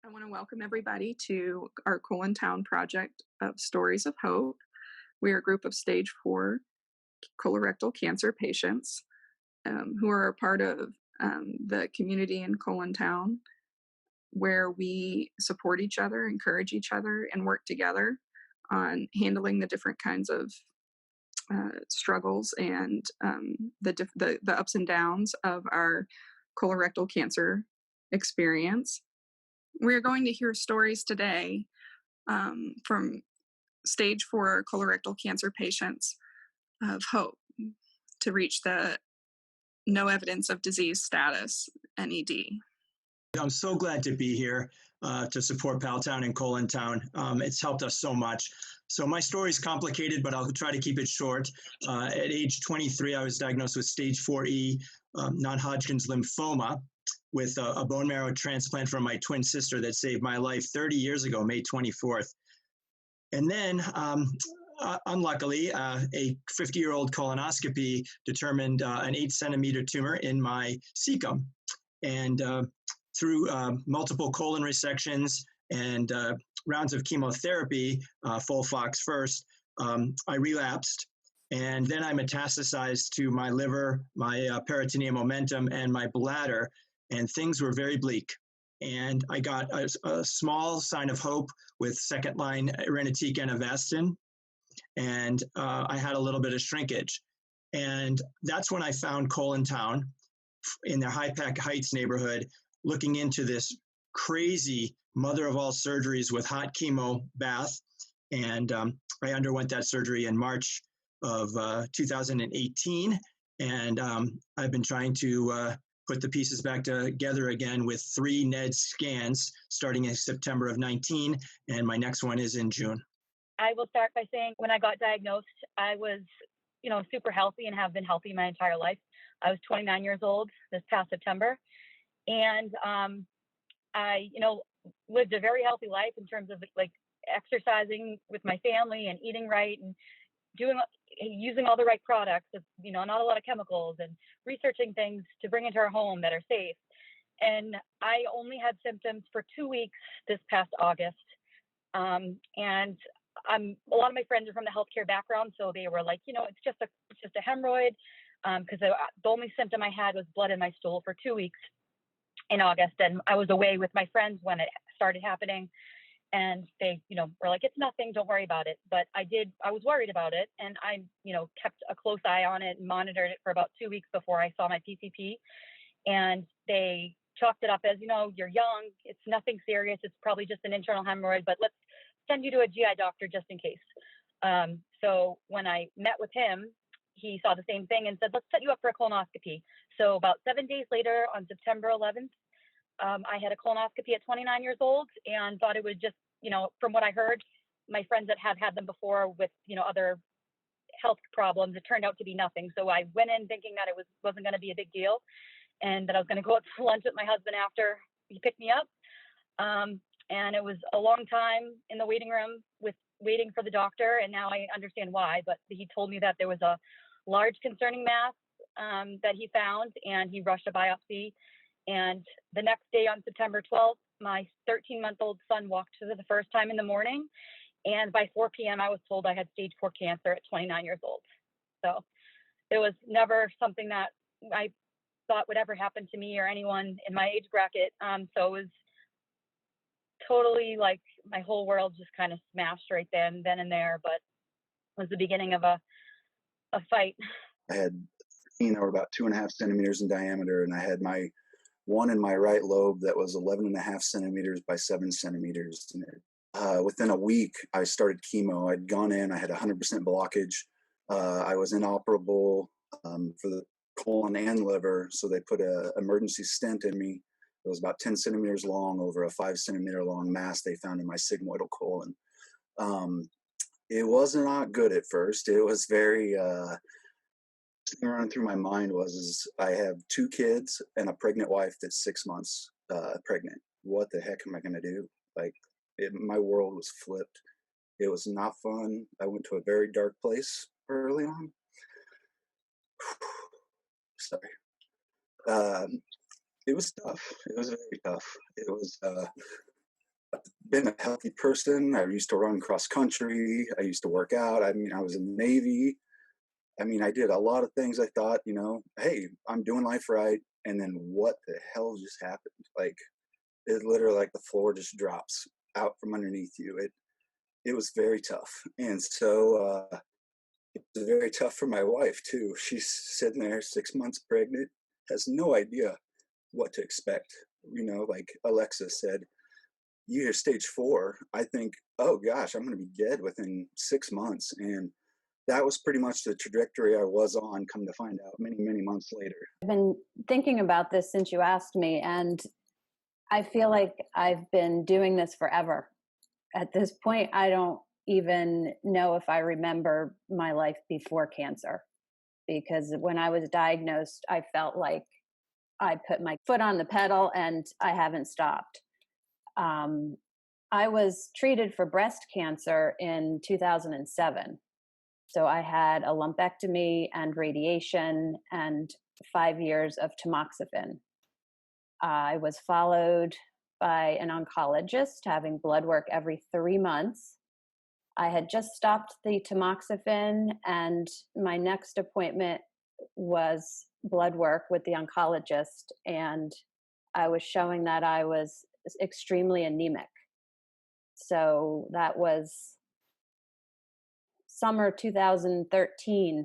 I want to welcome everybody to our COLONTOWN project of Stories of Hope. We are a group of stage 4 colorectal cancer patients who are a part of the community in COLONTOWN, where we support each other, encourage each other, and work together on handling the different kinds of struggles and the ups and downs of our colorectal cancer experience. We're going to hear stories today from stage 4 colorectal cancer patients of hope to reach the no evidence of disease status, NED. I'm so glad to be here to support Paltown and COLONTOWN. It's helped us so much. So my story is complicated, but I'll try to keep it short. At age 23, I was diagnosed with stage 4E non-Hodgkin's lymphoma with a bone marrow transplant from my twin sister that saved my life 30 years ago, May 24th. And then, unluckily, a 50-year-old colonoscopy determined an 8-centimeter tumor in my cecum. And through multiple colon resections and rounds of chemotherapy, FOLFOX first, I relapsed. And then I metastasized to my liver, my peritoneum momentum, and my bladder. And things were very bleak. And I got a small sign of hope with second-line irinotecan and Avastin. And I had a little bit of shrinkage. And that's when I found COLONTOWN in their High Pack Heights neighborhood, looking into this crazy mother of all surgeries with hot chemo bath. And I underwent that surgery in March of 2018. And I've been trying to put the pieces back together again with 3 NED scans starting in September of 19. And my next one is in June. I will start by saying when I got diagnosed, I was, super healthy and have been healthy my entire life. I was 29 years old this past September. And I, lived a very healthy life in terms of like exercising with my family and eating right and using all the right products, not a lot of chemicals, and researching things to bring into our home that are safe. And I only had symptoms for 2 weeks this past August. And a lot of my friends are from the healthcare background, so they were like, it's just a hemorrhoid, because the only symptom I had was blood in my stool for 2 weeks in August, and I was away with my friends when it started happening, and they, were like, it's nothing, don't worry about it. But I was worried about it, and I, kept a close eye on it and monitored it for about 2 weeks before I saw my PCP, and they chalked it up as, you're young, it's nothing serious, it's probably just an internal hemorrhoid, but let's send you to a GI doctor just in case. So when I met with him, he saw the same thing and said, let's set you up for a colonoscopy. So about 7 days later, on September 11th, I had a colonoscopy at 29 years old and thought it was just, from what I heard, my friends that had had them before with, other health problems, it turned out to be nothing. So I went in thinking that it wasn't going to be a big deal and that I was going to go out to lunch with my husband after he picked me up. And it was a long time in the waiting room waiting for the doctor. And now I understand why, but he told me that there was a large concerning mass that he found, and he rushed a biopsy. And the next day on September 12th, my 13-month-old son walked for the first time in the morning. And by 4 p.m., I was told I had stage 4 cancer at 29 years old. So it was never something that I thought would ever happen to me or anyone in my age bracket. So it was totally like my whole world just kind of smashed right then and there, but it was the beginning of a fight. I had, were about 2.5 centimeters in diameter, and I had my one in my right lobe that was 11.5 centimeters by 7 centimeters. And within a week, I started chemo. I'd gone in, I had 100% blockage. I was inoperable for the colon and liver, so they put an emergency stent in me. It was about 10 centimeters long over a 5 centimeter long mass they found in my sigmoidal colon. It was not good at first. It was very, thing running through my mind was I have 2 kids and a pregnant wife that's 6 months pregnant. What the heck am I going to do? My world was flipped. It was not fun. I went to a very dark place early on. Sorry. It was tough. It was very tough. It was been a healthy person. I used to run cross country. I used to work out. I mean, I was in the Navy. I mean, I did a lot of things. I thought, hey, I'm doing life right. And then what the hell just happened? Like, it literally, like, the floor just drops out from underneath you. It was very tough. And so it was very tough for my wife too. She's sitting there 6 months pregnant, has no idea what to expect. Like Alexa said, you hear stage 4, I think, oh gosh, I'm going to be dead within 6 months. And that was pretty much the trajectory I was on, come to find out many, many months later. I've been thinking about this since you asked me, and I feel like I've been doing this forever. At this point, I don't even know if I remember my life before cancer, because when I was diagnosed, I felt like I put my foot on the pedal and I haven't stopped. I was treated for breast cancer in 2007. So I had a lumpectomy and radiation and 5 years of tamoxifen. I was followed by an oncologist having blood work every 3 months. I had just stopped the tamoxifen, and my next appointment was blood work with the oncologist, and I was showing that I was extremely anemic. So that was summer 2013,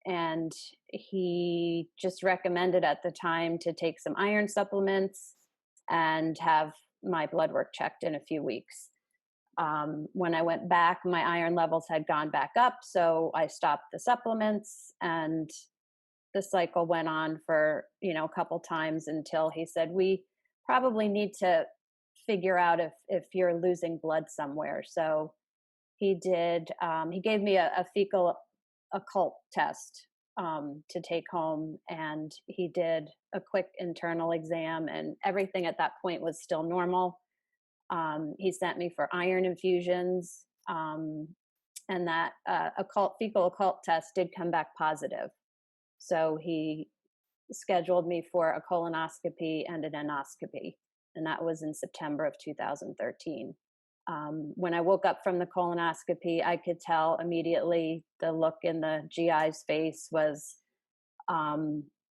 and he just recommended at the time to take some iron supplements and have my blood work checked in a few weeks. When I went back, my iron levels had gone back up, so I stopped the supplements, and the cycle went on for a couple times until he said, we probably need to figure out if you're losing blood somewhere. So he did, he gave me a fecal occult test to take home, and he did a quick internal exam, and everything at that point was still normal. He sent me for iron infusions, and that fecal occult test did come back positive. So he scheduled me for a colonoscopy and an endoscopy, and that was in September of 2013. When I woke up from the colonoscopy, I could tell immediately the look in the GI's face was,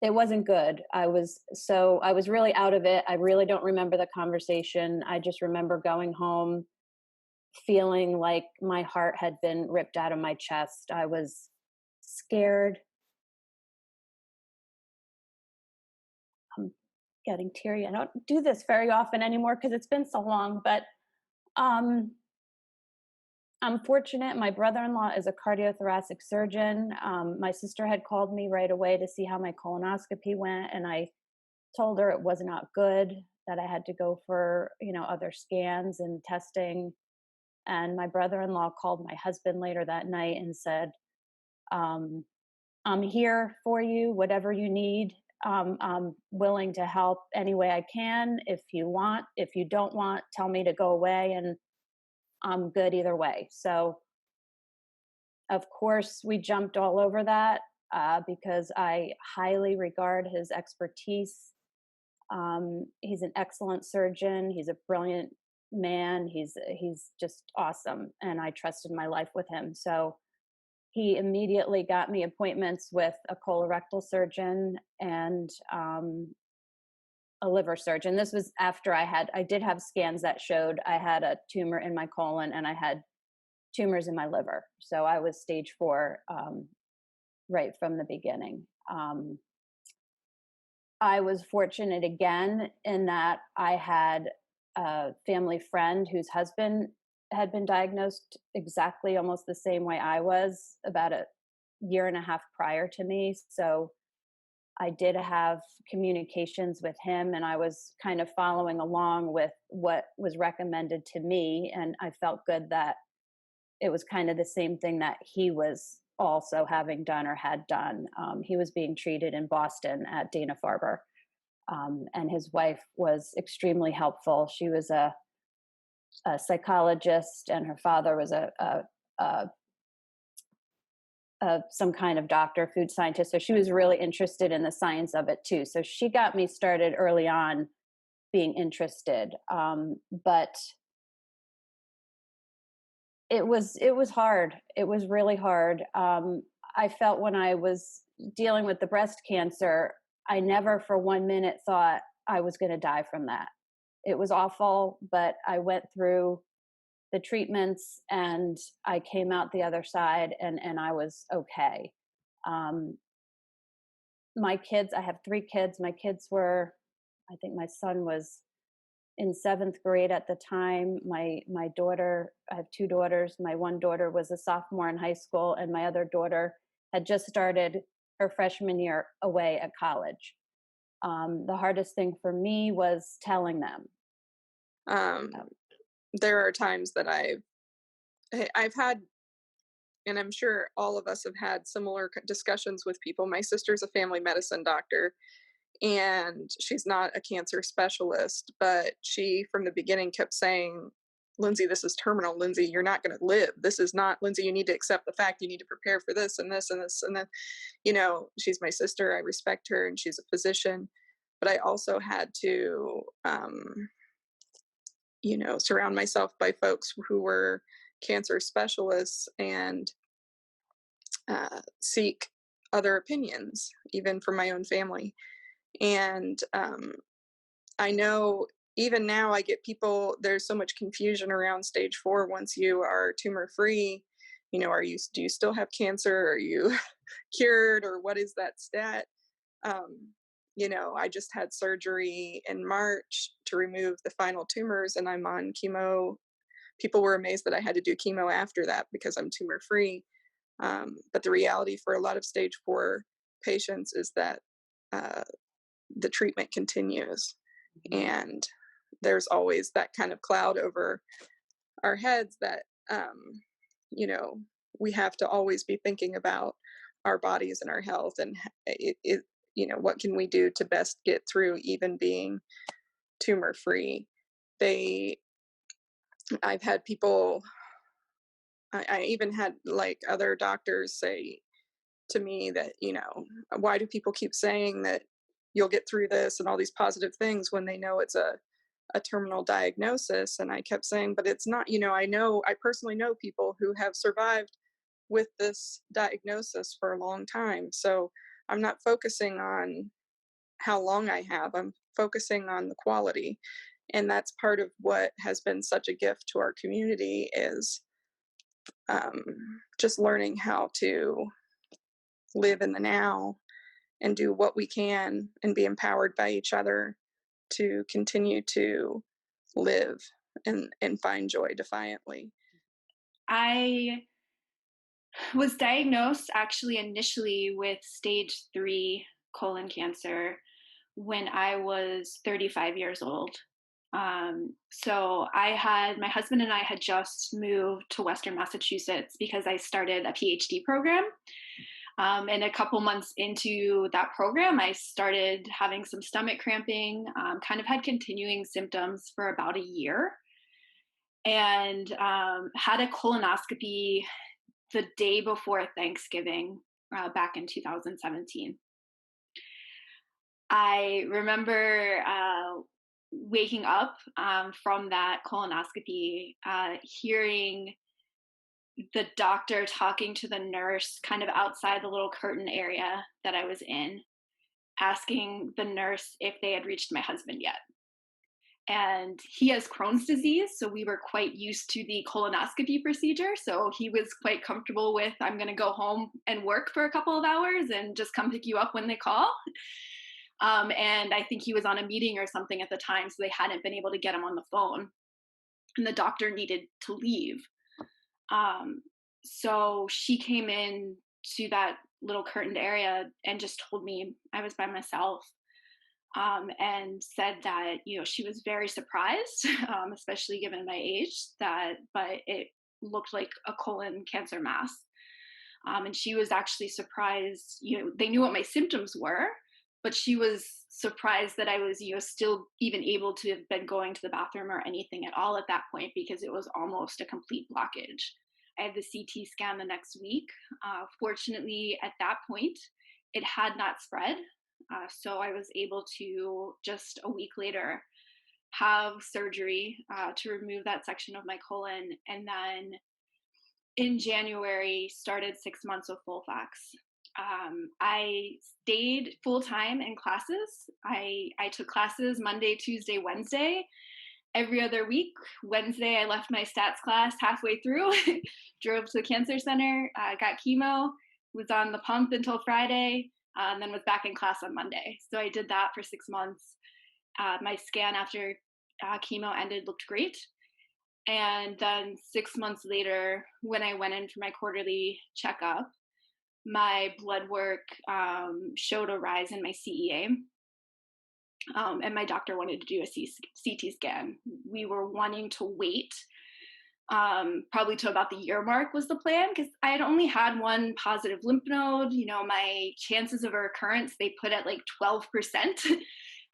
it wasn't good. I was really out of it. I really don't remember the conversation. I just remember going home feeling like my heart had been ripped out of my chest. I was scared. I'm getting teary. I don't do this very often anymore because it's been so long, but I'm fortunate. My brother-in-law is a cardiothoracic surgeon. My sister had called me right away to see how my colonoscopy went, and I told her it was not good, that I had to go for, other scans and testing. And my brother-in-law called my husband later that night and said, I'm here for you, whatever you need. I'm willing to help any way I can. If you want, if you don't want, tell me to go away, and I'm good either way. So, of course, we jumped all over that because I highly regard his expertise. He's an excellent surgeon. He's a brilliant man. He's just awesome, and I trusted my life with him. So he immediately got me appointments with a colorectal surgeon and a liver surgeon. This was after I did have scans that showed I had a tumor in my colon and I had tumors in my liver. So I was stage 4 right from the beginning. I was fortunate again in that I had a family friend whose husband had been diagnosed exactly almost the same way I was, about a year and a half prior to me. So I did have communications with him, and I was kind of following along with what was recommended to me. And I felt good that it was kind of the same thing that he was also having done or had done. He was being treated in Boston at Dana-Farber, and his wife was extremely helpful. She was a psychologist, and her father was some kind of doctor, food scientist. So she was really interested in the science of it too. So she got me started early on being interested. But it was hard. It was really hard. I felt when I was dealing with the breast cancer, I never for 1 minute thought I was going to die from that. It was awful, but I went through the treatments and I came out the other side, and I was okay. Um, my kids, I have 3 kids. My kids were, I think my son was in 7th grade at the time. My daughter, I have 2 daughters. My one daughter was a sophomore in high school, and my other daughter had just started her freshman year away at college. The hardest thing for me was telling them. Um, Um, there are times that I've had, and I'm sure all of us have had similar discussions with people. My sister's a family medicine doctor, and she's not a cancer specialist, but she from the beginning kept saying, Lindsay, this is terminal. Lindsay, you're not going to live. This is not, Lindsay, you need to accept the fact. You need to prepare for this and this and this. And then, she's my sister. I respect her, and she's a physician. But I also had to, surround myself by folks who were cancer specialists and seek other opinions, even from my own family. And I know even now I get people, there's so much confusion around stage 4 once you are tumor free. Do you still have cancer? Are you cured, or what is that stat? I just had surgery in March to remove the final tumors, and I'm on chemo. People were amazed that I had to do chemo after that because I'm tumor free. But the reality for a lot of stage 4 patients is that uh, the treatment continues, and there's always that kind of cloud over our heads that you know we have to always be thinking about our bodies and our health, and what can we do to best get through even being tumor free. they I've had people, I even had like other doctors say to me that, why do people keep saying that you'll get through this and all these positive things when they know it's a terminal diagnosis? And I kept saying, but it's not. I personally know people who have survived with this diagnosis for a long time. So I'm not focusing on how long I have, I'm focusing on the quality. And that's part of what has been such a gift to our community is um, just learning how to live in the now and do what we can and be empowered by each other to continue to live and find joy defiantly. I was diagnosed actually initially with stage 3 colon cancer when I was 35 years old. So my husband and I had just moved to Western Massachusetts because I started a PhD program. And a couple months into that program, I started having some stomach cramping, kind of had continuing symptoms for about a year, and had a colonoscopy the day before Thanksgiving back in 2017. I remember waking up from that colonoscopy, hearing the doctor talking to the nurse kind of outside the little curtain area that I was in, asking the nurse if they had reached my husband yet. And he has Crohn's disease, so we were quite used to the colonoscopy procedure. So he was quite comfortable with, I'm going to go home and work for a couple of hours and just come pick you up when they call. And I think he was on a meeting or something at the time, so they hadn't been able to get him on the phone. And the doctor needed to leave. So she came in to that little curtained area and just told me I was by myself, and said that, she was very surprised, especially given my age, but it looked like a colon cancer mass. And she was actually surprised, they knew what my symptoms were, but she was surprised that I was, still even able to have been going to the bathroom or anything at all at that point, because it was almost a complete blockage. I had the CT scan the next week. Fortunately, at that point, it had not spread. So I was able to, just a week later, have surgery to remove that section of my colon. And then in January, started 6 months of FOLFOX. I stayed full time in classes. I took classes Monday, Tuesday, Wednesday. Every other week, Wednesday, I left my stats class halfway through, drove to the cancer center, got chemo, was on the pump until Friday, and then was back in class on Monday. So I did that for 6 months. My scan after chemo ended looked great. And then 6 months later, when I went in for my quarterly checkup, my blood work showed a rise in my CEA. And my doctor wanted to do a CT scan. We were wanting to wait probably to about the year mark was the plan, because I had only had one positive lymph node. My chances of a recurrence, they put at like 12%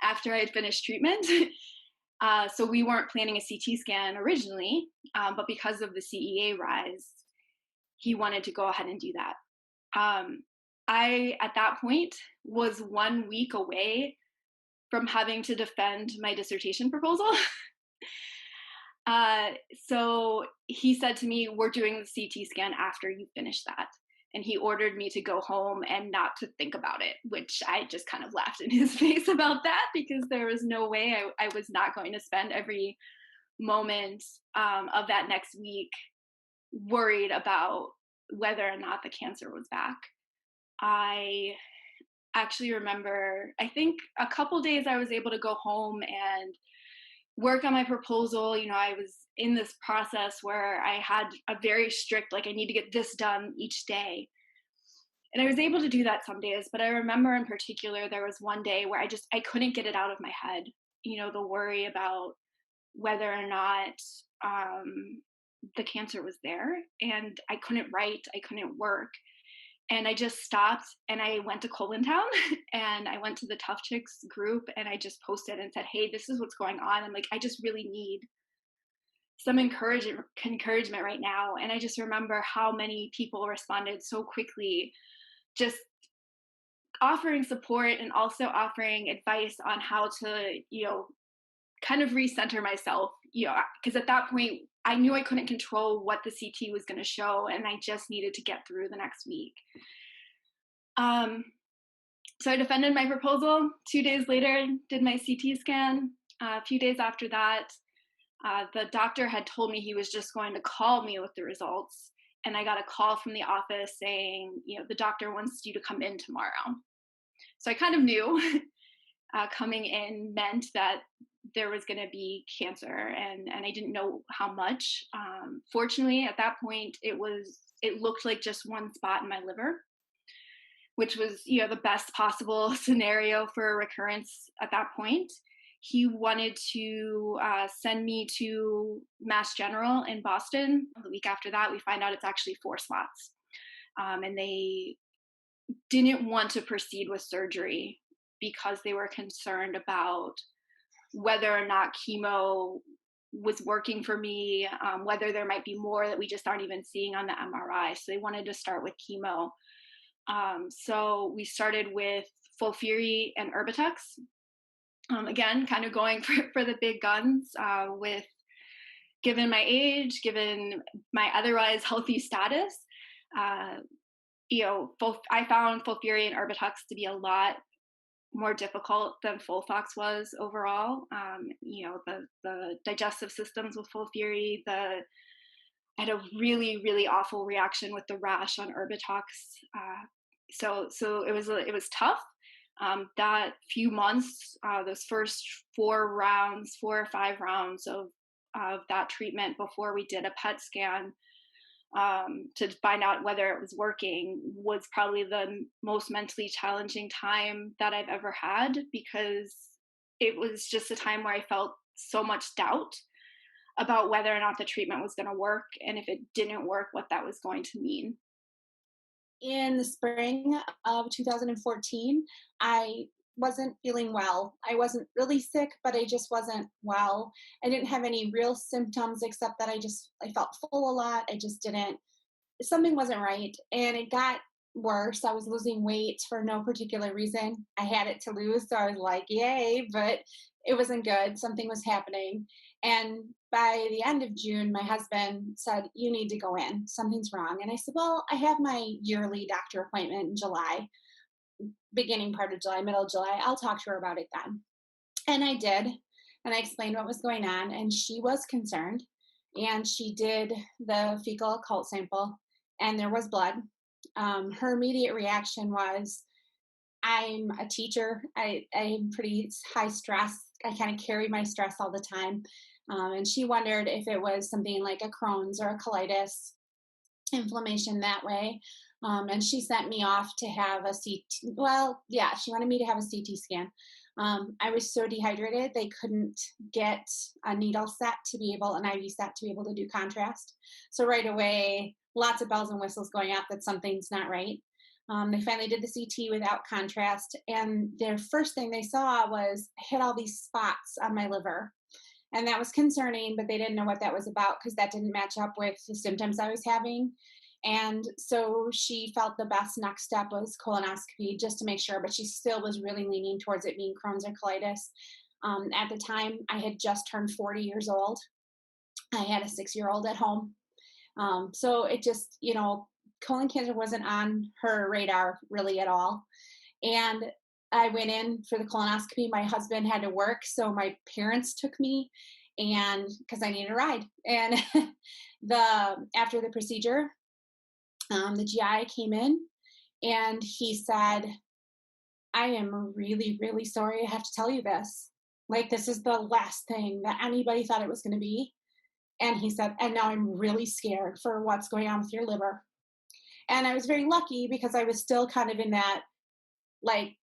after I had finished treatment. So we weren't planning a CT scan originally, but because of the CEA rise, he wanted to go ahead and do that. I, at that point, was 1 week away from having to defend my dissertation proposal. So he said to me, we're doing the CT scan after you finish that. And he ordered me to go home and not to think about it, which I just kind of laughed in his face about that, because there was no way I was not going to spend every moment of that next week worried about whether or not the cancer was back. I actually remember, I think a couple days I was able to go home and work on my proposal. I was in this process where I had a very strict, like, I need to get this done each day. And I was able to do that some days, but I remember in particular, there was one day where I couldn't get it out of my head. The worry about whether or not the cancer was there, and I couldn't write, I couldn't work. And I just stopped and I went to COLONTOWN and I went to the Tough Chicks group and I just posted and said, hey, this is what's going on. I'm like, I just really need some encouragement right now. And I just remember how many people responded so quickly, just offering support and also offering advice on how to, kind of recenter myself, because at that point I knew I couldn't control what the CT was going to show, and I just needed to get through the next week. So I defended my proposal. 2 days later, did my CT scan. A few days after that, the doctor had told me he was just going to call me with the results, and I got a call from the office saying, the doctor wants you to come in tomorrow. So I kind of knew coming in meant that there was going to be cancer, and I didn't know how much. Fortunately, at that point, it looked like just one spot in my liver, which was, the best possible scenario for a recurrence at that point. He wanted to send me to Mass General in Boston. The week after that, we find out it's actually 4 spots. And they didn't want to proceed with surgery because they were concerned about whether or not chemo was working for me, whether there might be more that we just aren't even seeing on the MRI. So they wanted to start with chemo. So we started with FOLFIRI and Erbitux. Again, kind of going for the big guns, with, given my age, given my otherwise healthy status, I found FOLFIRI and Erbitux to be a lot more difficult than FOLFOX was overall. The digestive systems with FOLFIRI, I had a really, really awful reaction with the rash on Erbitux. So it was tough. That few months, those first 4 or 5 rounds of that treatment before we did a PET scan to find out whether it was working, was probably the most mentally challenging time that I've ever had, because it was just a time where I felt so much doubt about whether or not the treatment was going to work, and if it didn't work, what that was going to mean. In the spring of 2014, I wasn't feeling well. I wasn't really sick, but I just wasn't well. I didn't have any real symptoms except that I felt full a lot. Something wasn't right. And it got worse. I was losing weight for no particular reason. I had it to lose, so I was like, yay, but it wasn't good. Something was happening. And by the end of June, my husband said, "You need to go in. Something's wrong." And I said, "Well, I have my yearly doctor appointment in July, beginning part of July, middle of July. I'll talk to her about it then." And I did. And I explained what was going on. And she was concerned. And she did the fecal occult sample, and there was blood. Her immediate reaction was, "I'm a teacher. I'm pretty high stress. I kind of carry my stress all the time." And she wondered if it was something like a Crohn's or a colitis, inflammation that way. And she sent me off to have a CT. Well, yeah, she wanted me to have a CT scan. I was so dehydrated, they couldn't get a needle set to be able, an IV set to be able to do contrast. So right away, lots of bells and whistles going off that something's not right. They finally did the CT without contrast, and their first thing they saw was I had all these spots on my liver. And that was concerning, but they didn't know what that was about because that didn't match up with the symptoms I was having. And so she felt the best next step was colonoscopy just to make sure, but she still was really leaning towards it being Crohn's or colitis. At the time, I had just turned 40 years old. I had a 6-year-old at home. So it just, colon cancer wasn't on her radar really at all. And I went in for the colonoscopy. My husband had to work, so my parents took me, and because I needed a ride. And after the procedure, the GI came in and he said, "I am really, really sorry I have to tell you this. Like, this is the last thing that anybody thought it was going to be." And he said, "And now I'm really scared for what's going on with your liver." And I was very lucky because I was still kind of in that like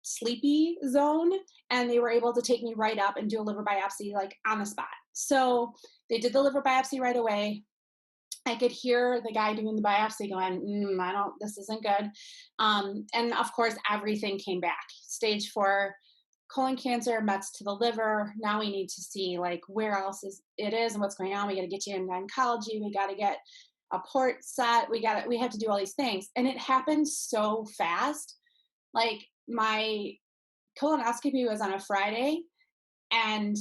sleepy zone, and they were able to take me right up and do a liver biopsy like on the spot. So they did the liver biopsy right away. I could hear the guy doing the biopsy going, this isn't good. And of course, everything came back. Stage 4 colon cancer, mets to the liver. Now we need to see like where else it is and what's going on. We got to get you into oncology. We got to get a port set. We have to do all these things. And it happened so fast. Like my colonoscopy was on a Friday, and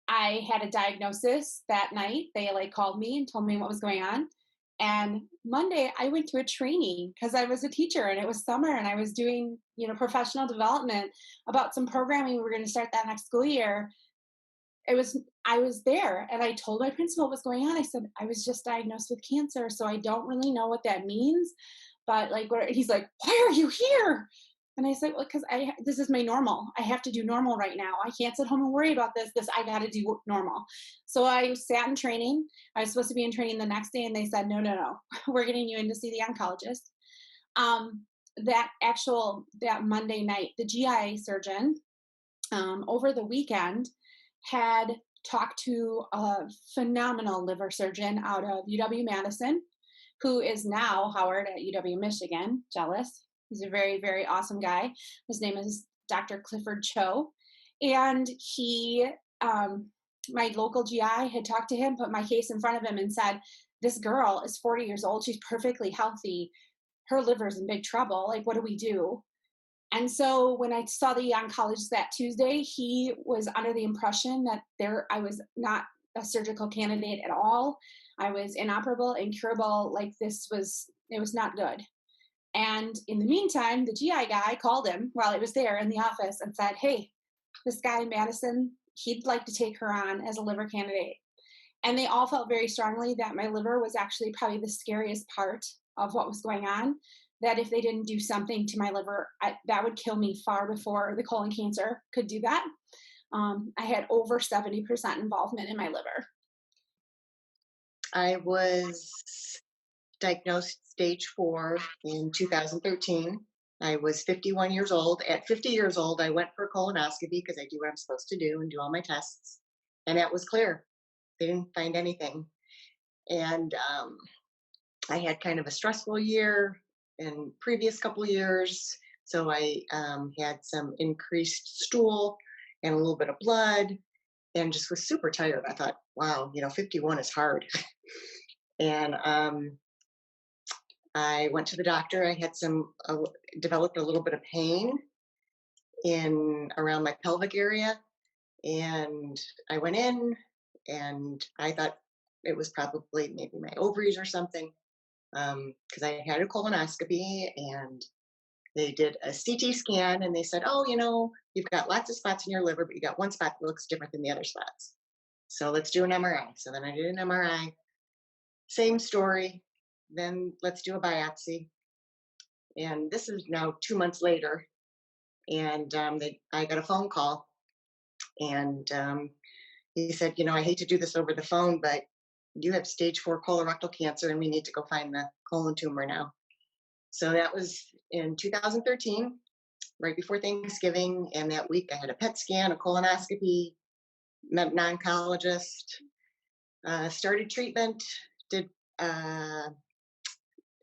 I had a diagnosis that night. They called me and told me what was going on. And Monday I went to a training because I was a teacher and it was summer and I was doing, professional development about some programming. We were going to start that next school year. I was there and I told my principal what was going on. I said, "I was just diagnosed with cancer, so I don't really know what that means." But he's like, "Why are you here?" And I said, "Well, because this is my normal. I have to do normal right now. I can't sit home and worry about this. I got to do normal." So I sat in training. I was supposed to be in training the next day, and they said, no, we're getting you in to see the oncologist. That Monday night, the GI surgeon over the weekend had talked to a phenomenal liver surgeon out of UW-Madison, who is now Howard at UW-Michigan. Jealous. He's a very, very awesome guy. His name is Dr. Clifford Cho. And he, my local GI had talked to him, put my case in front of him and said, "This girl is 40 years old. She's perfectly healthy. Her liver's in big trouble. Like, what do we do?" And so when I saw the oncologist that Tuesday, he was under the impression that I was not a surgical candidate at all. I was inoperable, incurable. It was not good. And in the meantime, the GI guy called him while I was there in the office and said, "Hey, this guy, Madison, he'd like to take her on as a liver candidate." And they all felt very strongly that my liver was actually probably the scariest part of what was going on, that if they didn't do something to my liver, that would kill me far before the colon cancer could do that. I had over 70% involvement in my liver. I was diagnosed stage 4 in 2013. I was 51 years old. At 50 years old, I went for a colonoscopy because I do what I'm supposed to do and do all my tests. And that was clear. They didn't find anything. And I had kind of a stressful year in previous couple years. So I had some increased stool and a little bit of blood and just was super tired. I thought, wow, 51 is hard. And I went to the doctor. I had developed a little bit of pain around my pelvic area. And I went in, and I thought it was probably maybe my ovaries or something, because I had a colonoscopy, and they did a CT scan, and they said, "Oh, you've got lots of spots in your liver, but you got one spot that looks different than the other spots. So let's do an MRI." So then I did an MRI. Same story. Then let's do a biopsy. And this is now 2 months later, and I got a phone call, and he said, "I hate to do this over the phone, but you have stage 4 colorectal cancer, and we need to go find the colon tumor now." So that was in 2013, right before Thanksgiving. And that week I had a PET scan, a colonoscopy, met an oncologist, started treatment, did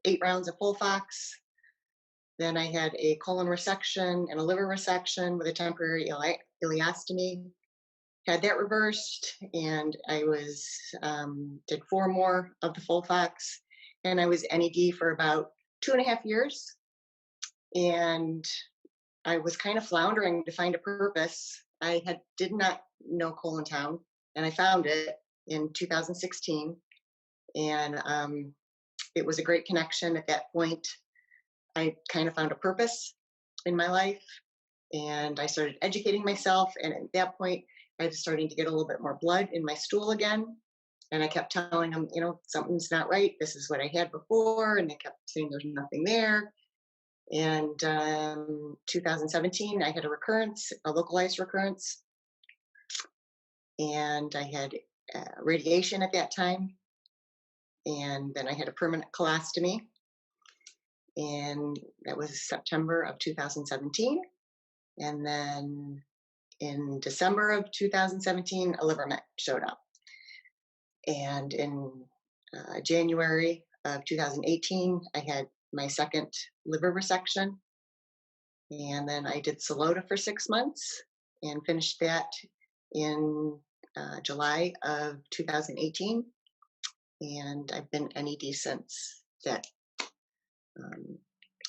8 rounds of Folfox. Then I had a colon resection and a liver resection with a temporary ileostomy. Had that reversed, and I did 4 more of the Folfox, and I was NED for about 2.5 years. And I was kind of floundering to find a purpose. I did not know COLONTOWN, and I found it in 2016, and it was a great connection at that point. I kind of found a purpose in my life, and I started educating myself, and at that point I was starting to get a little bit more blood in my stool again. And I kept telling them, something's not right. This is what I had before. And they kept saying there's nothing there. And 2017, I had a recurrence, a localized recurrence. And I had radiation at that time. And then I had a permanent colostomy. And that was September of 2017. And then in December of 2017, a liver met showed up. And in January of 2018, I had my second liver resection. And then I did Solota for 6 months and finished that in July of 2018. And I've been NED since that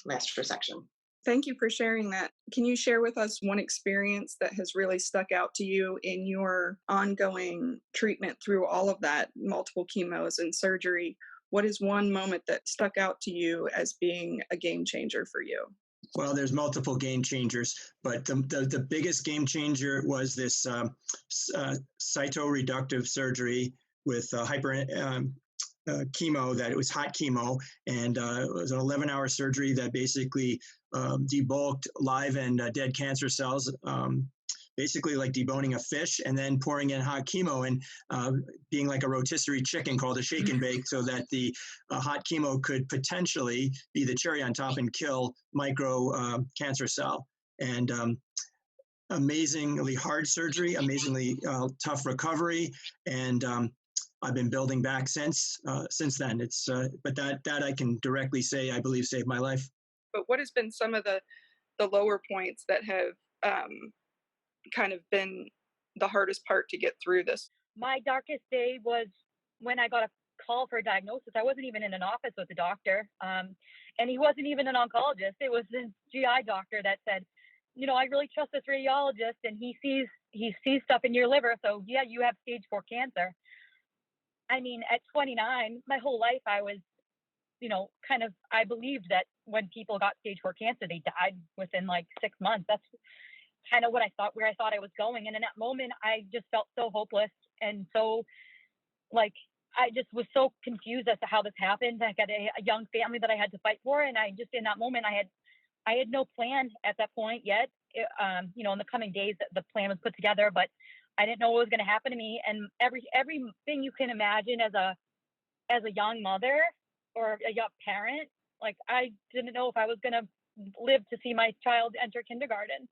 last resection. Thank you for sharing that. Can you share with us one experience that has really stuck out to you in your ongoing treatment through all of that, multiple chemos and surgery? What is one moment that stuck out to you as being a game changer for you? Well, there's multiple game changers, but the biggest game changer was this cytoreductive surgery with chemo, that it was hot chemo, and it was an 11-hour surgery that basically debulked live and dead cancer cells, basically like deboning a fish, and then pouring in hot chemo and being like a rotisserie chicken called a shake and bake, so that the hot chemo could potentially be the cherry on top and kill micro cancer cell. And amazingly hard surgery, amazingly tough recovery, and I've been building back since then. It's but that I can directly say I believe saved my life. But what has been some of the lower points that have kind of been the hardest part to get through this? My darkest day was when I got a call for a diagnosis. I wasn't even in an office with the doctor, and he wasn't even an oncologist. It was this GI doctor that said, I really trust this radiologist, and he sees stuff in your liver, so yeah, you have stage 4 cancer. I mean, at 29, my whole life I was, I believed that when people got stage 4 cancer, they died within like 6 months. That's kind of where I thought I was going. And in that moment, I just felt so hopeless, and so I just was so confused as to how this happened. I got a young family that I had to fight for. And I just, in that moment, I had no plan at that point yet. In the coming days, the plan was put together, but I didn't know what was going to happen to me. And everything you can imagine as a young mother or a young parent, I didn't know if I was going to live to see my child enter kindergarten.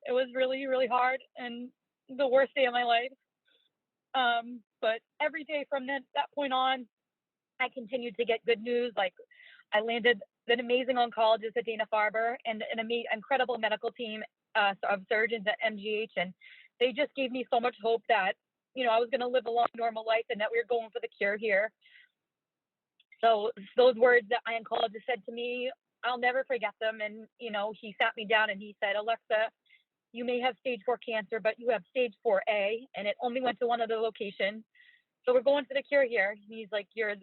It was really, really hard and the worst day of my life. But every day from that point on, I continued to get good news. I landed an amazing oncologist at Dana-Farber and an incredible medical team of surgeons at MGH, and they just gave me so much hope that I was going to live a long, normal life, and that we were going for the cure here. So those words that my oncologist said to me, I'll never forget them. And he sat me down and he said, "Alexa, you may have stage 4 cancer, but you have stage 4A, and it only went to one other location. So we're going for the cure here. And he's like, you're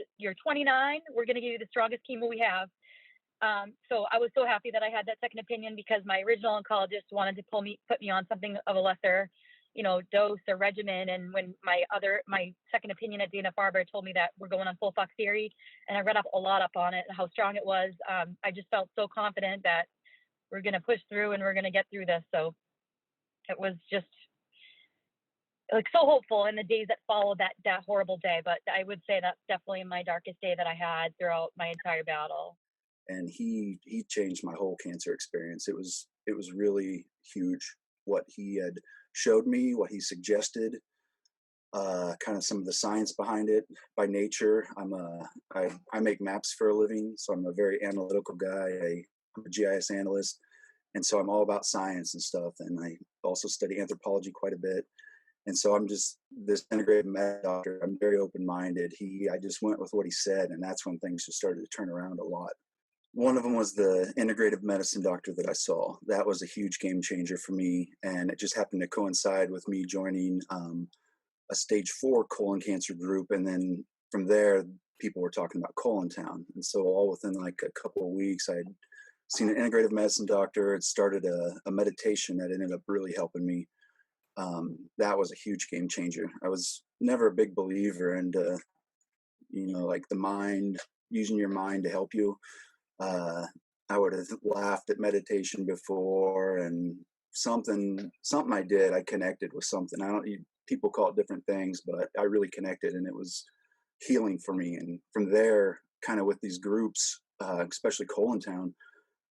29. We're going to give you the strongest chemo we have. So I was so happy that I had that second opinion, because my original oncologist wanted to put me on something of a lesser, dose or regimen. And when my second opinion at Dana-Farber told me that we're going on FOLFOXIRI, and I read up a lot up on it and how strong it was, I just felt so confident that we're going to push through and we're going to get through this. So it was just like so hopeful in the days that followed that horrible day. But I would say that's definitely my darkest day that I had throughout my entire battle. And he changed my whole cancer experience. It was really huge what he had showed me, what he suggested, kind of some of the science behind it. By nature, I make maps for a living, so I'm a very analytical guy. I'm a GIS analyst, and so I'm all about science and stuff. And I also study anthropology quite a bit. And so I'm just this integrative med doctor. I'm very open-minded. I just went with what he said, and that's when things just started to turn around a lot. One of them was the integrative medicine doctor that I saw. That was a huge game changer for me, and it just happened to coincide with me joining a stage 4 colon cancer group, and then from there, people were talking about COLONTOWN. And so all within like a couple of weeks, I had seen an integrative medicine doctor. It started a meditation that ended up really helping me. That was a huge game changer. I was never a big believer in, like the mind, using your mind to help you. I would have laughed at meditation before, and something I did, I connected with something. People call it different things, but I really connected, and it was healing for me. And from there, kind of with these groups, especially COLONTOWN,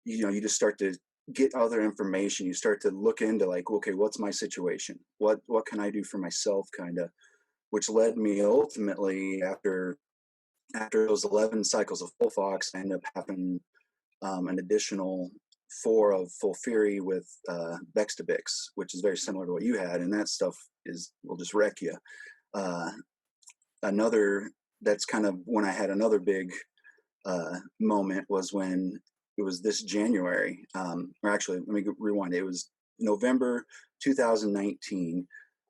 you just start to get other information. You start to look into like, okay, what's my situation? What can I do for myself, kind of, which led me ultimately after those 11 cycles of FOLFOX, I ended up having an additional 4 of FOLFIRI with Vextabix, which is very similar to what you had, and that stuff will just wreck you. That's kind of when I had another big moment was when it was this January, or actually, let me rewind. It was November 2019.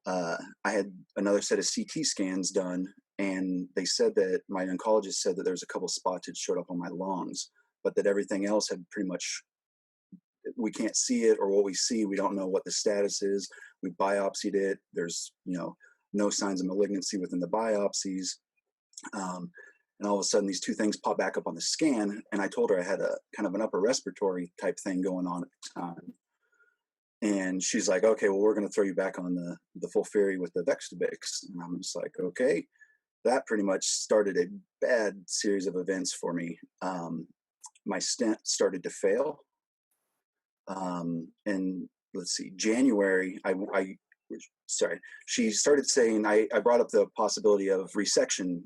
I had another set of CT scans done, and they said that my oncologist said that there was a couple spots that showed up on my lungs, but that everything else had pretty much, we can't see it, or what we see, we don't know what the status is. We biopsied it. There's, no signs of malignancy within the biopsies. And all of a sudden these 2 things pop back up on the scan. And I told her I had a kind of an upper respiratory type thing going on at the time. And she's like, okay, well, we're going to throw you back on the FOLFIRI with the Vextabix. And I'm just like, okay. That pretty much started a bad series of events for me. My stent started to fail. And let's see, January, she started saying, I brought up the possibility of resection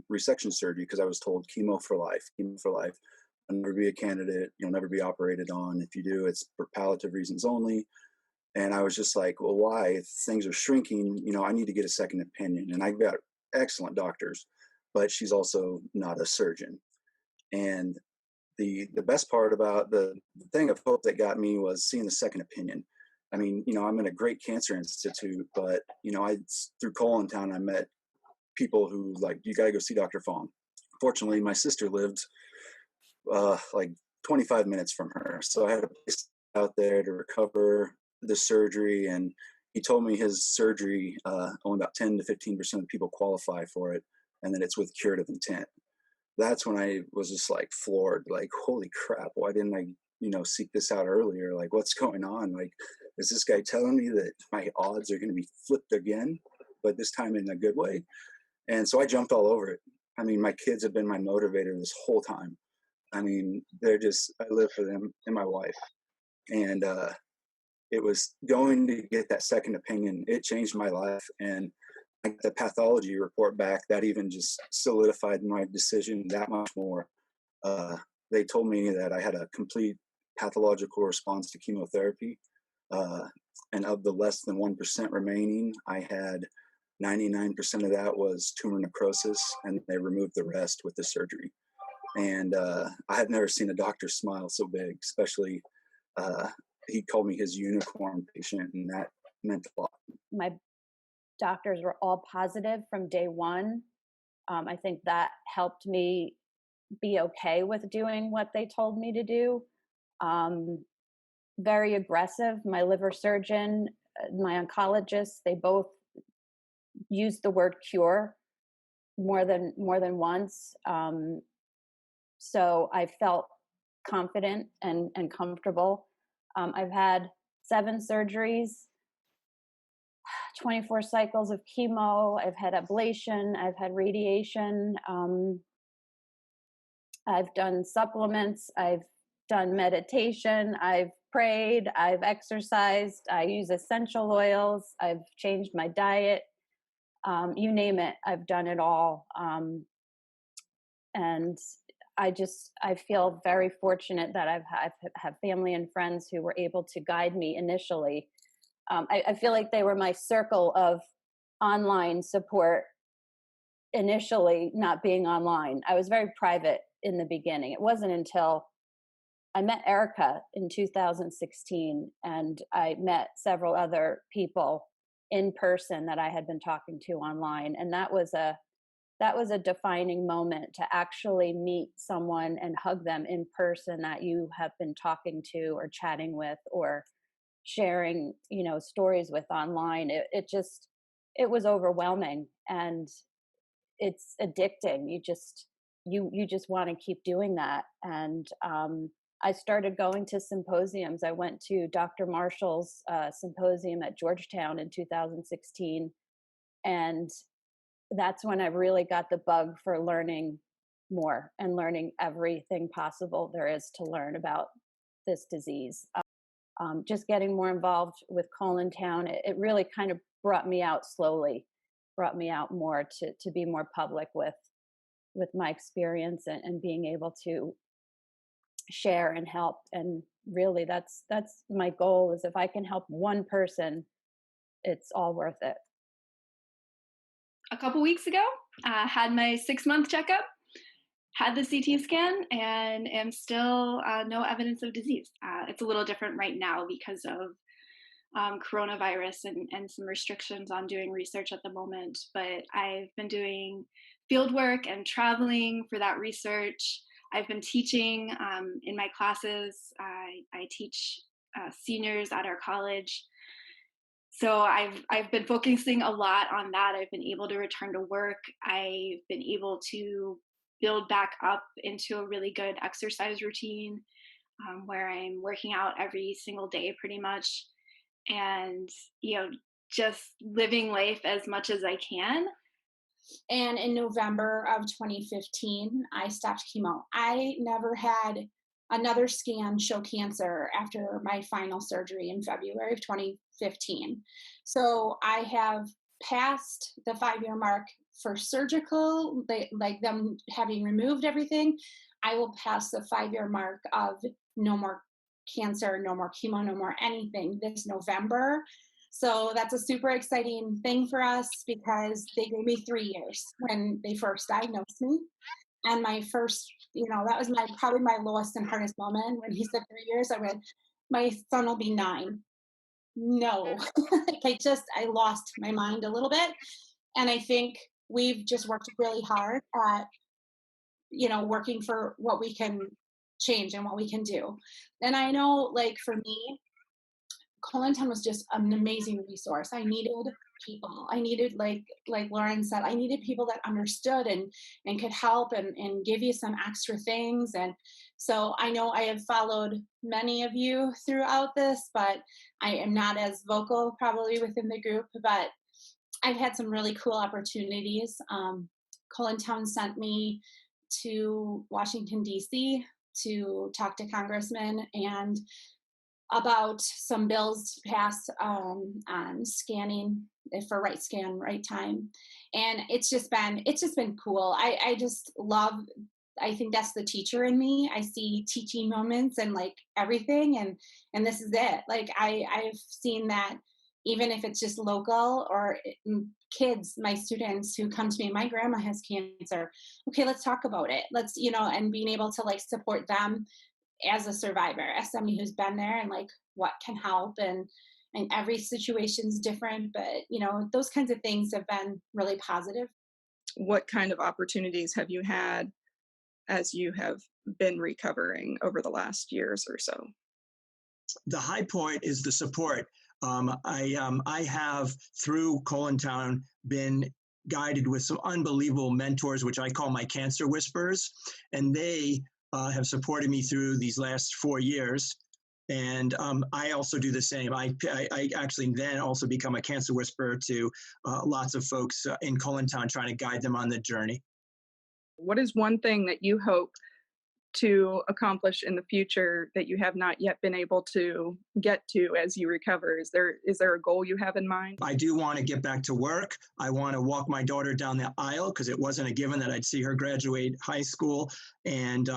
surgery, because I was told chemo for life. I'll never be a candidate. You'll never be operated on. If you do, it's for palliative reasons only. And I was just like, well, why? If things are shrinking, I need to get a second opinion. And I got excellent doctors, but she's also not a surgeon. And the best part about the thing of hope that got me was seeing the second opinion. I mean, I'm in a great cancer institute, but, through COLONTOWN, I met people who like, you got to go see Dr. Fong. Fortunately, my sister lived like 25 minutes from her. So I had a place out there to recover the surgery. And he told me his surgery, only about 10 to 15% of people qualify for it, and that it's with curative intent. That's when I was just like floored, like, holy crap, why didn't I, seek this out earlier? Like, what's going on? Like, is this guy telling me that my odds are going to be flipped again, but this time in a good way? And so I jumped all over it. I mean, my kids have been my motivator this whole time. I mean, I live for them and my wife. And it was going to get that second opinion. It changed my life. And the pathology report back, that even just solidified my decision that much more. They told me that I had a complete pathological response to chemotherapy. And of the less than 1% remaining, I had 99% of that was tumor necrosis, and they removed the rest with the surgery. And I had never seen a doctor smile so big, especially he called me his unicorn patient, and that meant a lot. My doctors were all positive from day one. I think that helped me be okay with doing what they told me to do. Very aggressive. My liver surgeon, my oncologist, they both used the word cure more than once. So I felt confident and comfortable. I've had 7 surgeries, 24 cycles of chemo. I've had ablation. I've had radiation. I've done supplements. I've done meditation. I've prayed. I've exercised. I use essential oils. I've changed my diet. You name it, I've done it all. And I feel very fortunate that I've have family and friends who were able to guide me initially. I feel like they were my circle of online support initially, not being online. I was very private in the beginning. It wasn't until I met Erica in 2016, and I met several other people in person that I had been talking to online. And that was a defining moment, to actually meet someone and hug them in person that you have been talking to or chatting with or sharing, stories with online. It was overwhelming, and it's addicting. You just want to keep doing that. And I started going to symposiums. I went to Dr. Marshall's symposium at Georgetown in 2016. And that's when I really got the bug for learning more and learning everything possible there is to learn about this disease. Just getting more involved with COLONTOWN, it really kind of brought me out slowly, brought me out more to be more public with my experience and being able to share and help. And really that's my goal, is if I can help one person, it's all worth it. A couple weeks ago, had my 6-month checkup, had the CT scan, and am still no evidence of disease. It's a little different right now because of coronavirus and some restrictions on doing research at the moment, but I've been doing field work and traveling for that research. I've been teaching in my classes. I teach seniors at our college. So I've been focusing a lot on that. I've been able to return to work. I've been able to build back up into a really good exercise routine where I'm working out every single day pretty much, and just living life as much as I can. And in November of 2015, I stopped chemo. I never had another scan show cancer after my final surgery in February of 2015. So I have passed the 5-year mark for surgical, like them having removed everything. I will pass the 5-year mark of no more cancer, no more chemo, no more anything this November. So that's a super exciting thing for us, because they gave me 3 years when they first diagnosed me. And my first, that was probably my lowest and hardest moment when he said 3 years. I went, my son will be 9. No, I lost my mind a little bit. And I think we've just worked really hard at, working for what we can change and what we can do. And I know, like, for me, COLONTOWN was just an amazing resource. I needed people. I needed, like Lauren said, I needed people that understood and could help and give you some extra things. And so I know I have followed many of you throughout this, but I am not as vocal probably within the group, but I've had some really cool opportunities. COLONTOWN sent me to Washington, D.C. to talk to congressmen and about some bills to pass on scanning for right scan, right time. And it's just been cool. I just love, I think that's the teacher in me. I see teaching moments and like everything. And this is it. Like I've seen that, even if it's just local or kids, my students who come to me, my grandma has cancer. Okay, let's talk about it. Let's, and being able to like support them as a survivor, as somebody who's been there, and like what can help, and every situation's different, but those kinds of things have been really positive. What kind of opportunities have you had as you have been recovering over the last years or so? The high point is the support. I have, through COLONTOWN, been guided with some unbelievable mentors, which I call my cancer whisperers, and they have supported me through these last 4 years. And I also do the same. I actually then also become a cancer whisperer to lots of folks in COLONTOWN, trying to guide them on the journey. What is one thing that you hope to accomplish in the future that you have not yet been able to get to as you recover? Is there a goal you have in mind? I do want to get back to work. I want to walk my daughter down the aisle, because it wasn't a given that I'd see her graduate high school. And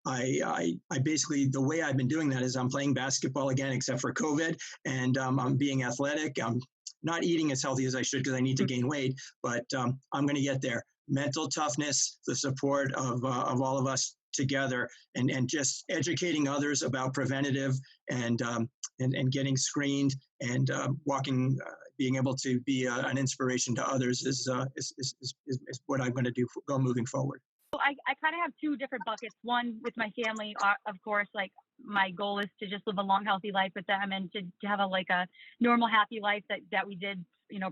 I basically, the way I've been doing that is I'm playing basketball again, except for COVID, and I'm being athletic. I'm not eating as healthy as I should because I need to gain weight, but I'm going to get there. Mental toughness, the support of all of us together, and just educating others about preventative and getting screened, and walking, being able to be an inspiration to others is what I'm going to do moving forward. I kind of have two different buckets. One, with my family, of course, like my goal is to just live a long, healthy life with them, and to have a normal, happy life that we did,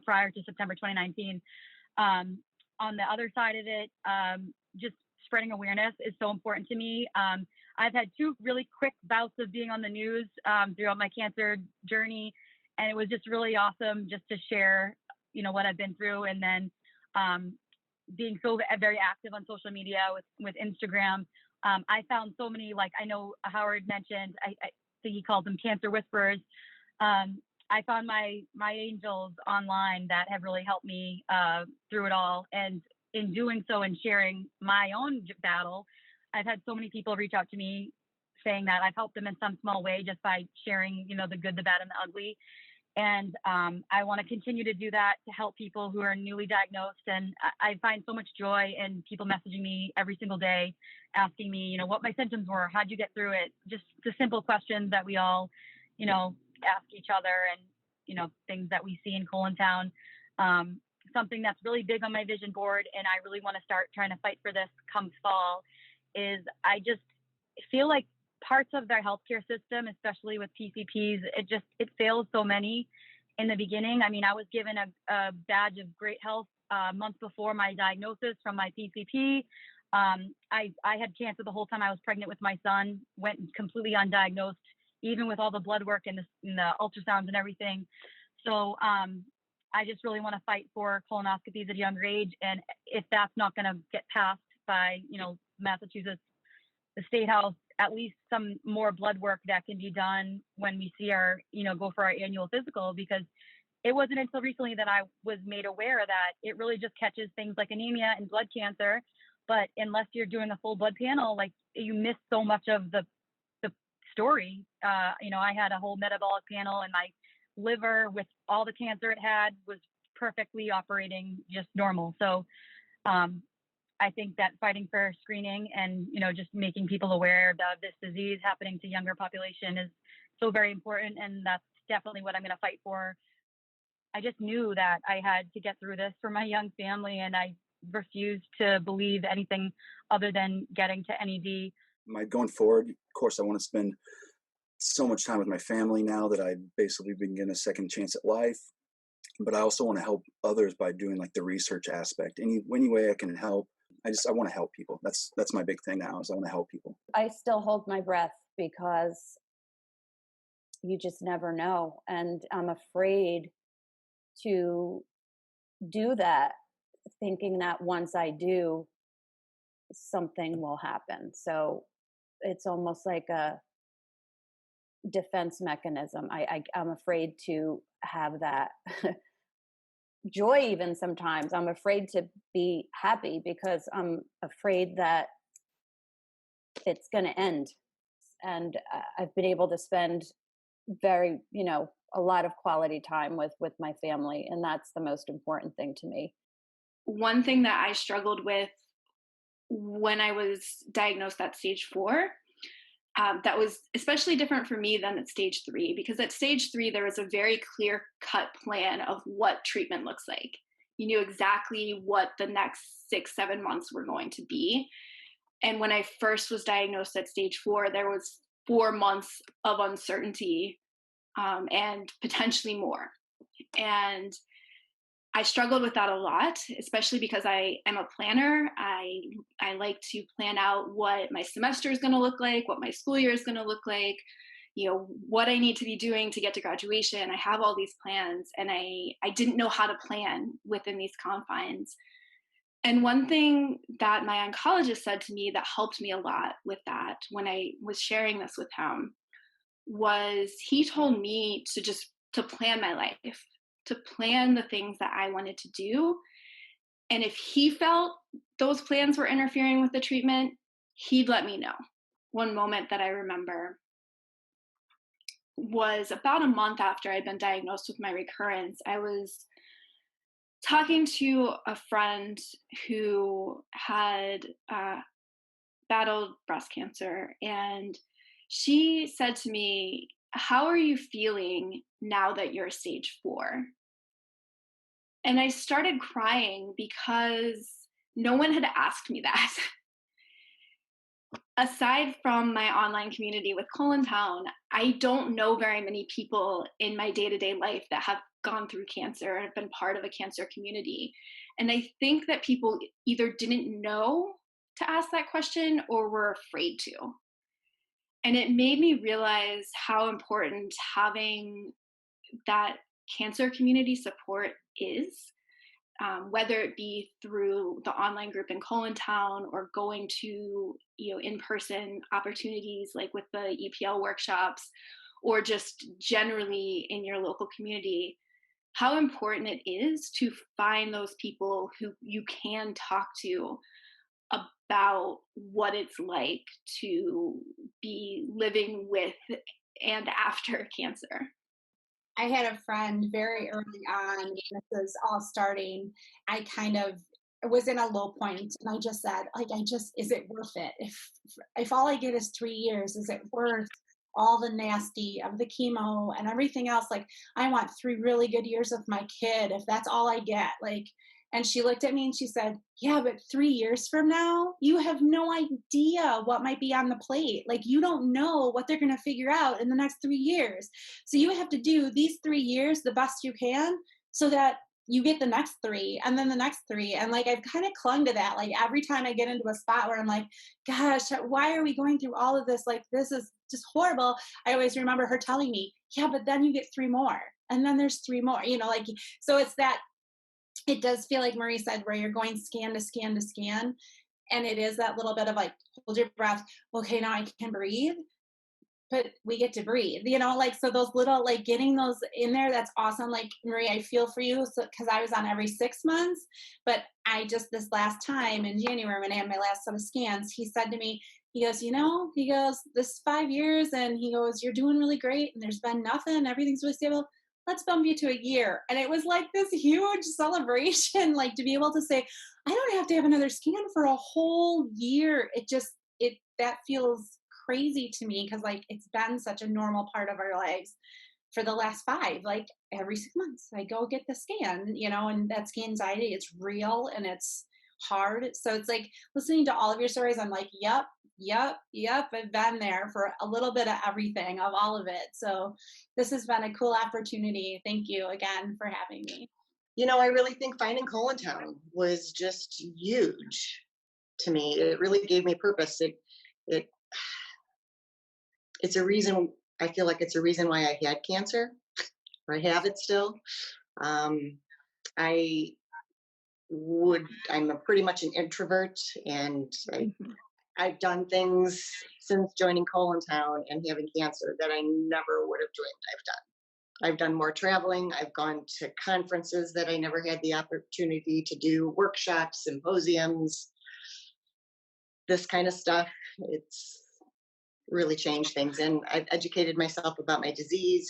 prior to September 2019. On the other side of it, just spreading awareness is so important to me. I've had 2 really quick bouts of being on the news throughout my cancer journey, and it was just really awesome just to share, what I've been through. And then being so very active on social media with Instagram, I found so many, I know Howard mentioned, I think he called them cancer whisperers. I found my angels online that have really helped me through it all. And in doing so and sharing my own battle, I've had so many people reach out to me saying that I've helped them in some small way just by sharing, the good, the bad, and the ugly. And I want to continue to do that to help people who are newly diagnosed. And I find so much joy in people messaging me every single day, asking me, what my symptoms were, how'd you get through it? Just the simple questions that we all, ask each other, and, things that we see in COLONTOWN. Something that's really big on my vision board, and I really want to start trying to fight for this come fall, is I just feel like parts of their healthcare system, especially with PCPs, it fails so many in the beginning. I mean, I was given a badge of great health a month before my diagnosis from my PCP. I had cancer the whole time I was pregnant with my son, went completely undiagnosed, even with all the blood work and the ultrasounds and everything. So I just really want to fight for colonoscopies at a younger age. And if that's not going to get passed by, Massachusetts, the State House, at least some more blood work that can be done when we see our, go for our annual physical, because it wasn't until recently that I was made aware that it really just catches things like anemia and blood cancer. But unless you're doing a full blood panel, you miss so much of the story. I had a whole metabolic panel, and my liver, with all the cancer it had, was perfectly operating just normal. So I think that fighting for screening and, just making people aware of this disease happening to younger population is so very important. And that's definitely what I'm going to fight for. I just knew that I had to get through this for my young family, and I refused to believe anything other than getting to NED. Going forward, of course, I want to spend so much time with my family now that I've basically been given a second chance at life. But I also want to help others by doing the research aspect. Any way I can help. I want to help people. That's my big thing now, is I want to help people. I still hold my breath because you just never know. And I'm afraid to do that, thinking that once I do, something will happen. So it's almost like a defense mechanism. I'm afraid to have that joy. Even sometimes I'm afraid to be happy because I'm afraid that it's going to end. And I've been able to spend a lot of quality time with my family, and that's the most important thing to me. One thing that I struggled with when I was diagnosed at stage 4, that was especially different for me than at stage 3, because at stage 3, there was a very clear cut plan of what treatment looks like. You knew exactly what the next 6-7 months were going to be. And when I first was diagnosed at stage 4, there was 4 months of uncertainty, and potentially more. And I struggled with that a lot, especially because I am a planner. I like to plan out what my semester is going to look like, what my school year is going to look like, what I need to be doing to get to graduation. I have all these plans, and I didn't know how to plan within these confines. And one thing that my oncologist said to me that helped me a lot with that when I was sharing this with him was he told me to plan my life, to plan the things that I wanted to do. And if he felt those plans were interfering with the treatment, he'd let me know. One moment that I remember was about a month after I'd been diagnosed with my recurrence. I was talking to a friend who had battled breast cancer, and she said to me, "How are you feeling now that you're stage 4?" And I started crying because no one had asked me that. Aside from my online community with COLONTOWN, I don't know very many people in my day-to-day life that have gone through cancer and have been part of a cancer community. And I think that people either didn't know to ask that question or were afraid to. And it made me realize how important having that cancer community support is, whether it be through the online group in COLONTOWN or going to in-person opportunities like with the EPL workshops, or just generally in your local community. How important it is to find those people who you can talk to about what it's like to be living with and after cancer. I had a friend very early on when this was all starting. I kind of was in a low point, and I just said, is it worth it? If all I get is 3 years, is it worth all the nasty of the chemo and everything else? Like, I want 3 really good years with my kid if that's all I get. And she looked at me and she said, "Yeah, but 3 years from now, you have no idea what might be on the plate. Like, you don't know what they're going to figure out in the next 3 years. So you have to do these 3 years the best you can so that you get the next 3 and then the next 3." And I've kind of clung to that. Every time I get into a spot where I'm like, gosh, why are we going through all of this? This is just horrible. I always remember her telling me, "Yeah, but then you get 3 more. And then there's 3 more, so it's that. It does feel like Marie said, where you're going scan to scan to scan. And it is that little bit of hold your breath. Okay, now I can breathe, but we get to breathe, so those little, getting those in there, that's awesome. Marie, I feel for you, because I was on every 6 months, but I just, this last time in January, when I had my last set of scans, he said to me, he goes, this is 5 years, and he goes, "You're doing really great, and there's been nothing, everything's really stable. Let's bump you to a year." And it was this huge celebration, to be able to say, I don't have to have another scan for a whole year. That feels crazy to me, because it's been such a normal part of our lives for the last 5. Every 6 months I go get the scan, and that scan anxiety, it's real and it's hard. So it's listening to all of your stories, I'm like, yep, I've been there for a little bit of everything, of all of it. So this has been a cool opportunity. Thank you again for having me. I really think finding COLONTOWN was just huge to me. It really gave me purpose. It's a reason, I feel like it's a reason why I had cancer, or I have it still. I'm pretty much an introvert, and I've done things since joining COLONTOWN and having cancer that I never would have dreamed I've done more traveling. I've gone to conferences that I never had the opportunity to do, workshops, symposiums, this kind of stuff. It's really changed things. And I've educated myself about my disease,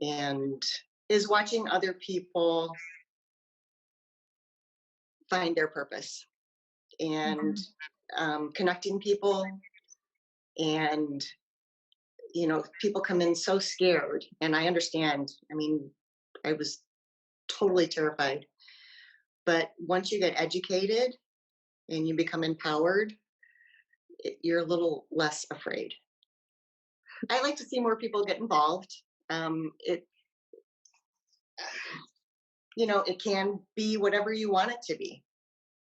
and is watching other people find their purpose, and connecting people, And, you know, people come in so scared, and I understand. I mean, I was totally terrified. But once you get educated and you become empowered, you're a little less afraid. I like to see more people get involved. It, you know, it can be whatever you want it to be.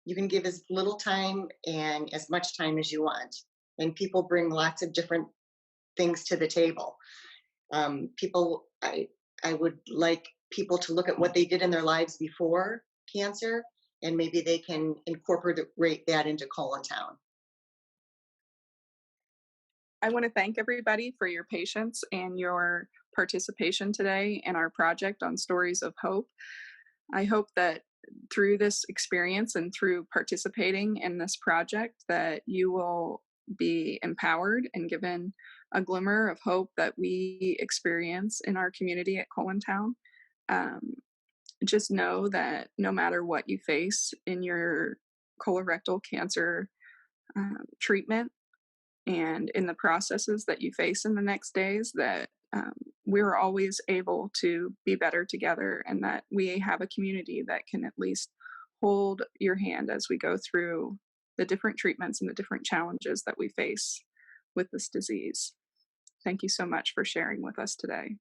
You can give as little time and as much time as you want. And people bring lots of different things to the table. I would like people to look at what they did in their lives before cancer, and maybe they can incorporate that into COLONTOWN. I want to thank everybody for your patience and your participation today in our project on Stories of Hope. I hope that through this experience and through participating in this project that you will be empowered and given a glimmer of hope that we experience in our community at COLONTOWN. Just know that no matter what you face in your colorectal cancer treatment and in the processes that you face in the next days, that we're always able to be better together, and that we have a community that can at least hold your hand as we go through the different treatments and the different challenges that we face with this disease. Thank you so much for sharing with us today.